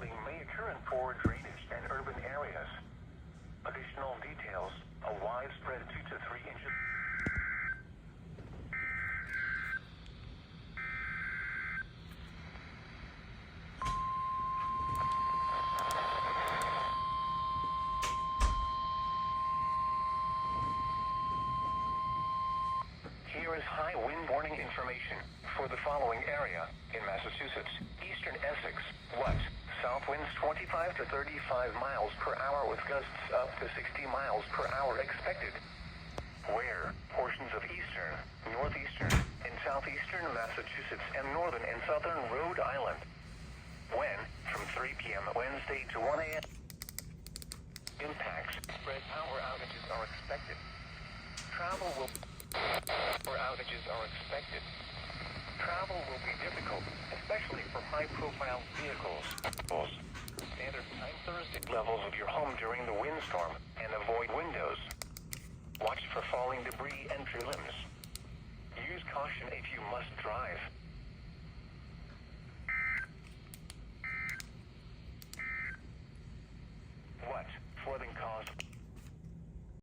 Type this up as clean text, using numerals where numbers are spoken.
flooding may occur in poor drainage and urban areas. Additional details, a widespread 2 to 3 inches. Here is high wind warning information for the following area in Massachusetts. Eastern Essex, what? South winds 25 to 35 miles per hour with gusts up to 60 miles per hour expected. Where? Portions of eastern, northeastern, and southeastern Massachusetts and northern and southern Rhode Island. When? From 3 p.m. Wednesday to 1 a.m. Impacts. Spread power outages are expected. Travel outages are expected. Travel will be difficult, especially for high-profile vehicles. Standard time Thursday levels of your home during the windstorm and avoid windows. Watch for falling debris and tree limbs. Use caution if you must drive.